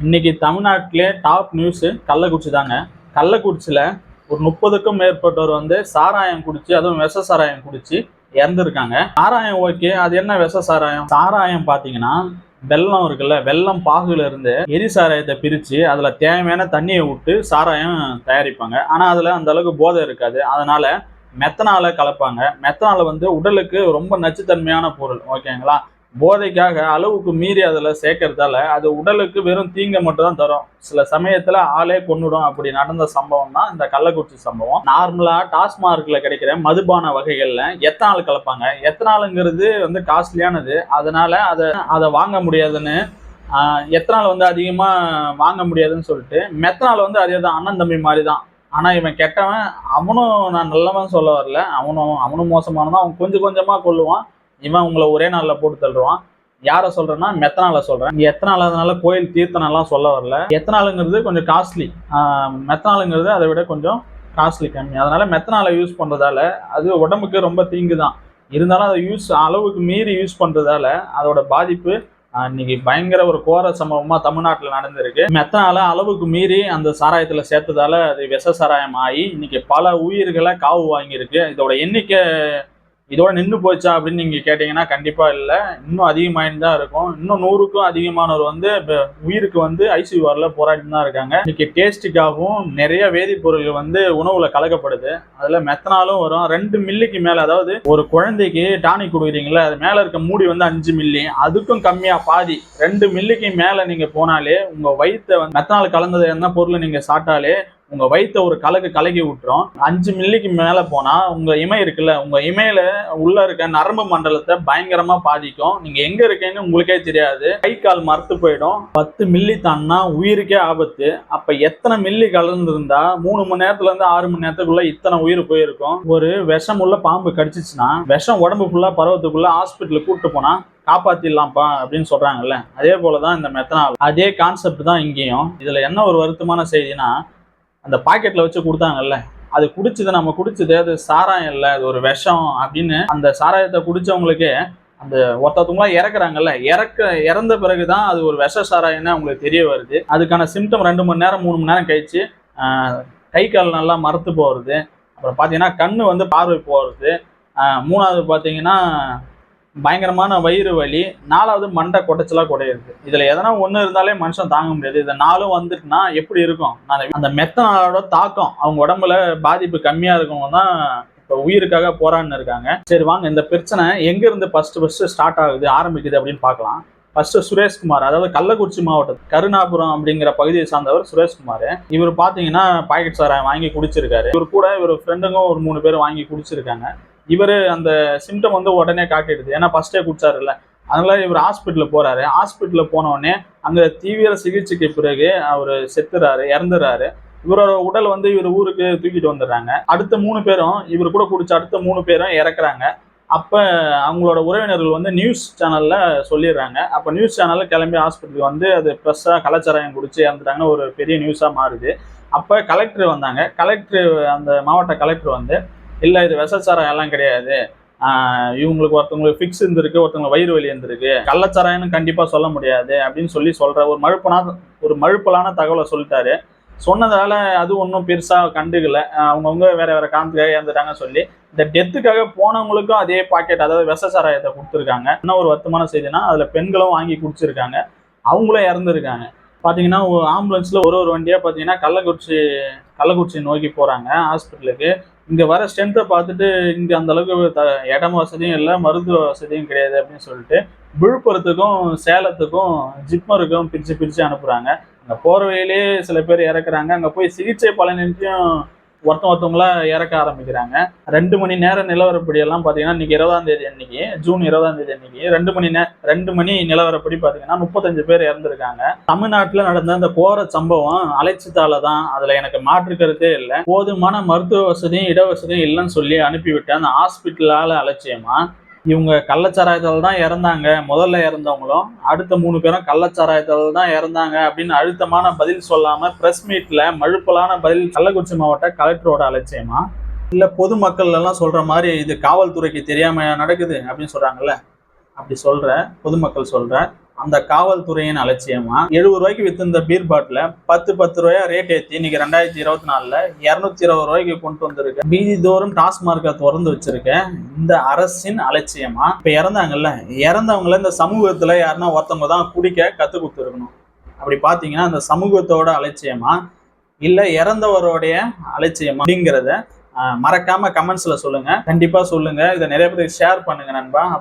இன்னைக்கு தமிழ்நாட்டிலே top news Kallakurichi தாங்க. கள்ளக்குறிச்சியில் ஒரு 30க்கும் மேற்பட்டவர் சாராயம் குடிச்சு, அதுவும் விஷ சாராயம் குடிச்சு இறந்துருக்காங்க. சாராயம் ஓகே, அது என்ன விஷ சாராயம்? சாராயம் பார்த்தீங்கன்னா வெல்லம் இருக்குல்ல, வெல்லம் பாகுல இருந்து எரி சாராயத்தை பிரித்து அதில் தேவையான தண்ணியை விட்டு சாராயம் தயாரிப்பாங்க. ஆனால் அதில் அந்த அளவுக்கு போதை இருக்காது. அதனால மெத்தனாலை கலப்பாங்க. மெத்தனால் உடலுக்கு ரொம்ப நச்சுத்தன்மையான பொருள், ஓகேங்களா? போதைக்காக அளவுக்கு மீறி அதில் சேர்க்கறதால அது உடலுக்கு வெறும் தீங்கை மட்டும் தான் தரும். சில சமயத்தில் ஆளே கொன்னுடும். அப்படி நடந்த சம்பவம் தான் இந்த கள்ளக்குறிச்சி சம்பவம். நார்மலாக டாஸ்மார்க்கில் கிடைக்கிற மதுபான வகைகளில் எத்தனால் கலப்பாங்க. எத்தனாலுங்கிறது காஸ்ட்லியானது. அதனால அதை வாங்க முடியாதுன்னு, எத்தனால் அதிகமாக வாங்க முடியாதுன்னு சொல்லிட்டு மெத்தனால் அதே தான், அண்ணன் தம்பி மாதிரி தான். ஆனால் இவன் கெட்டவன். அவனும் நான் நல்லவன் சொல்ல வரல, அவனும் மோசமானதான். அவன் கொஞ்சம் கொஞ்சமாக கொள்ளுவான். இவன் உங்களை ஒரே நாளில் போட்டு தள்ளுவான். யாரை சொல்றேன்னா மெத்தனால சொல்றேன். எத்தனால் அதனால கோயில் தீர்த்தனெல்லாம் சொல்ல வரல. எத்தனாலுங்கிறது கொஞ்சம் காஸ்ட்லி, மெத்தனாலுங்கிறது அதை விட கொஞ்சம் காஸ்ட்லி கம்மி. அதனால மெத்தனாலை யூஸ் பண்றதால அது உடம்புக்கு ரொம்ப தீங்கு தான். இருந்தாலும் அதை அளவுக்கு மீறி யூஸ் பண்றதால அதோட பாதிப்பு இன்னைக்கு பயங்கர ஒரு கோர சம்பவமா தமிழ்நாட்டில் நடந்திருக்கு. மெத்தனால அளவுக்கு மீறி அந்த சாராயத்துல சேர்த்ததால அது விஷ சாராயம் ஆகி இன்னைக்கு பல உயிர்களை காவு வாங்கியிருக்கு. இதோட எண்ணிக்கை இதோட நின்று போச்சா அப்படின்னு நீங்க கேட்டீங்கன்னா கண்டிப்பா இல்லை. இன்னும் அதிகமாயின்னு தான் இருக்கும். இன்னும் 100க்கும் அதிகமானவர் உயிருக்கு ஐசியூ வார்ல போராடிட்டு தான் இருக்காங்க. இன்னைக்கு டேஸ்டுக்காகவும் நிறைய வேதிப்பொருள்கள் உணவுல கலக்கப்படுது. அதுல மெத்தனாலும் வரும். 2 மில்லிக்கு மேல, அதாவது ஒரு குழந்தைக்கு டானிக் கொடுக்குறீங்களா, அது மேல இருக்க மூடி 5 மில்லி, அதுக்கும் கம்மியா பாதி 2 மில்லிக்கு மேல நீங்க போனாலே உங்க வயிற்றை மெத்தனால் கலந்தது என்ன பொருள் நீங்க சாப்பிட்டாலே உங்க வயிற்ற ஒரு கலக்கி விட்டுரும். 5 மில்லிக்கு மேல போனா உங்க இமை இருக்குல்ல, உங்க இமையில உள்ள இருக்க நரம்பு மண்டலத்தை பயங்கரமா பாதிக்கும். நீங்க எங்க இருக்கீங்கன்னு உங்களுக்கே தெரியாது. கை கால் மறுத்து போயிடும். 10 மில்லி தான்னா உயிருக்கே ஆபத்து. அப்ப எத்தனை மில்லி கலந்துருந்தா 3 மணி நேரத்துல இருந்து 6 மணி நேரத்துக்குள்ள இத்தனை உயிர் போயிருக்கும். ஒரு விஷம் உள்ள பாம்பு கடிச்சிச்சுன்னா விஷம் உடம்பு ஃபுல்லா பரவத்துக்குள்ள ஹாஸ்பிட்டலுக்கு கூப்பிட்டு போனா காப்பாத்திடலாம்ப்பா அப்படின்னு சொல்றாங்கல்ல, அதே போலதான் இந்த மெத்தனால். அதே கான்செப்ட் தான் இங்கேயும். இதுல என்ன ஒரு வருத்தமான செய்தினா, அந்த பாக்கெட்ல வச்சு கொடுத்தாங்கல்ல, அது நம்ம குடிச்சது அது சாராயம் இல்லை, அது ஒரு விஷம் அப்படின்னு அந்த சாராயத்தை குடிச்சவங்களுக்கு அந்த ஒருத்தவங்களாம் இறக்குறாங்கல்ல, இறந்த பிறகுதான் அது ஒரு விஷ சாராயம்னு அவங்களுக்கு தெரிய வருது. அதுக்கான சிம்டம் 2 மணி நேரம் 3 மணி நேரம் கழிச்சு கை கால் நல்லா மரத்து போகிறது. அப்புறம் பார்த்தீங்கன்னா கண்ணு பார்வை போகிறது. 3வது பார்த்தீங்கன்னா பயங்கரமான வயிறு வலி. 4வது மண்டை கொடைச்சலா குடையிறது. இதுல எதனா ஒண்ணு இருந்தாலே மனுஷன் தாங்க முடியாது. இந்த 4ம் வந்துட்டுனா எப்படி இருக்கும்? அந்த மெத்தனாலோட தாக்கம் அவங்க உடம்புல பாதிப்பு கம்மியா இருக்கவங்க தான் இப்ப உயிருக்காக போராடின்னு இருக்காங்க. சரி வாங்க, இந்த பிரச்சனை எங்க இருந்து ஃபர்ஸ்ட் ஸ்டார்ட் ஆகுது, ஆரம்பிக்குது அப்படின்னு பார்க்கலாம். ஃபர்ஸ்ட் சுரேஷ்குமார், அதாவது கள்ளக்குறிச்சி மாவட்டம் கருணாபுரம் அப்படிங்கிற பகுதியை சார்ந்தவர் சுரேஷ்குமார். இவர் பாத்தீங்கன்னா பாக்கெட் சாராயம் வாங்கி குடிச்சிருக்காரு. இவர் கூட இவர் ஃப்ரெண்டுங்க ஒரு 3 பேர் வாங்கி குடிச்சிருக்காங்க. இவர் அந்த சிம்டம் உடனே காட்டிடுது. ஏன்னா ஃபர்ஸ்டே குடிச்சாருல்ல. அதனால இவர் ஹாஸ்பிட்டல் போறாரு. ஹாஸ்பிட்டல் போன உடனே அங்க தீவிர சிகிச்சைக்கு பிறகு அவர் இறந்துறாரு. இவரோட உடல் இவர் ஊருக்கு தூக்கிட்டு வந்துடுறாங்க. அடுத்த 3 பேரும், இவர் கூட குடிச்ச அடுத்த 3 பேரும் இறக்குறாங்க. அப்ப அவங்களோட உறவினர்கள் நியூஸ் சேனல்ல சொல்லிடுறாங்க. அப்ப நியூஸ் சேனல்ல கிளம்பி ஹாஸ்பிட்டலுக்கு அது ப்ரெஸ்ஸா கலாச்சாரம் குடிச்சு இறந்துட்டாங்கன்னு ஒரு பெரிய நியூஸா மாறுது. அப்ப கலெக்டர் வந்தாங்க. அந்த மாவட்ட கலெக்டர் இல்லை, இது விஷச்சாராயம் எல்லாம் கிடையாது, இவங்களுக்கு ஒருத்தவங்களுக்கு ஃபிக்ஸ் இருந்திருக்கு, ஒருத்தவங்களுக்கு வயிறு வலி இருந்திருக்கு, கள்ளச்சாராயம்னு கண்டிப்பா சொல்ல முடியாது அப்படின்னு சொல்ற ஒரு மழுப்பலான தகவலை சொல்லிட்டாரு. சொன்னதால அது ஒன்றும் பெருசா கண்டுக்கல. அவங்கவுங்க வேற காரணத்துக்காக இறந்துட்டாங்கன்னு சொல்லி இந்த டெத்துக்காக போனவங்களுக்கும் அதே பாக்கெட், அதாவது விஷ சாராயத்தை கொடுத்துருக்காங்க. என்ன ஒரு வருத்தமான செய்தினா, அதுல பெண்களும் வாங்கி குடிச்சிருக்காங்க, அவங்களும் இறந்துருக்காங்க. பாத்தீங்கன்னா ஒரு ஆம்புலன்ஸ்ல ஒரு வண்டியா பாத்தீங்கன்னா கள்ளக்குறிச்சி நோக்கி போறாங்க ஹாஸ்பிட்டலுக்கு. இங்க வர ஸ்ட்ரென்த்தை பார்த்துட்டு இங்க அந்த அளவுக்கு இடம் வசதியும் இல்லை, மருத்துவ வசதியும் கிடையாது அப்படின்னு சொல்லிட்டு விழுப்புரத்துக்கும் சேலத்துக்கும் ஜிப்மருக்கும் பிரிச்சு அனுப்புறாங்க. அங்க போற வழியிலே சில பேர் இறக்குறாங்க. அங்க போய் சிகிச்சை பலனின்றியும் ஒருத்தவங்களா இறக்க ஆரம்பிக்கிறாங்க. 2 மணி நேர நிலவரப்படி எல்லாம் பாத்தீங்கன்னா இன்னைக்கு 20ஆம் தேதி அன்னைக்கு, ஜூன் 20ஆம் தேதி அன்னைக்கு 2 மணி நிலவரப்படி பாத்தீங்கன்னா 35 பேர் இறந்துருக்காங்க. தமிழ்நாட்டுல நடந்த அந்த கோர சம்பவம் அலைச்சத்தால தான், அதுல எனக்கு மாற்று கருத்தே இல்லை. போதுமான மருத்துவ வசதியும் இடவசதியும் இல்லைன்னு சொல்லி அனுப்பிவிட்டேன். அந்த ஹாஸ்பிட்டலால அலட்சியமா இவங்க கள்ளச்சாராயத்தால் தான் இறந்தாங்க. முதல்ல இறந்தவங்களும் அடுத்த 3 பேரும் கள்ளச்சாராயத்தால் தான் இறந்தாங்க அப்படின்னு அழுத்தமான பதில் சொல்லாம பிரஸ் மீட்ல மழுப்பலான பதில் கள்ளக்குறிச்சி மாவட்ட கலெக்டரோட அலட்சியமா, இல்ல பொதுமக்கள் எல்லாம் சொல்ற மாதிரி இது காவல்துறைக்கு தெரியாம நடக்குது அப்படின்னு சொல்றாங்கல்ல, அப்படி பொதுமக்கள் அந்த காவல்துறையின் அலட்சியமா? 70 ரூபாய்க்கு வித்திருந்த பீர் பாட்டில 10 ரூபாயா ரேட் ஏத்தி இன்னைக்கு 2024 220 ரூபாய்க்கு கொண்டு வந்திருக்க. வீதி தோறும் டாஸ்மார்க்கை திறந்து வச்சிருக்க இந்த அரசின் அலட்சியமா? இப்ப இறந்தாங்கல்ல, இறந்தவங்கள இந்த சமூகத்துல யாருன்னா ஒருத்தவங்க தான் குடிக்க கத்து கொடுத்துருக்கணும். அப்படி பாத்தீங்கன்னா அந்த சமூகத்தோட அலட்சியமா இல்ல இறந்தவருடைய அலட்சியமா அப்படிங்கிறத மறக்காம கமெண்ட்ஸ்ல சொல்லுங்க. கண்டிப்பா சொல்லுங்க. இதை நிறைய பேருக்கு ஷேர் பண்ணுங்க நண்பா.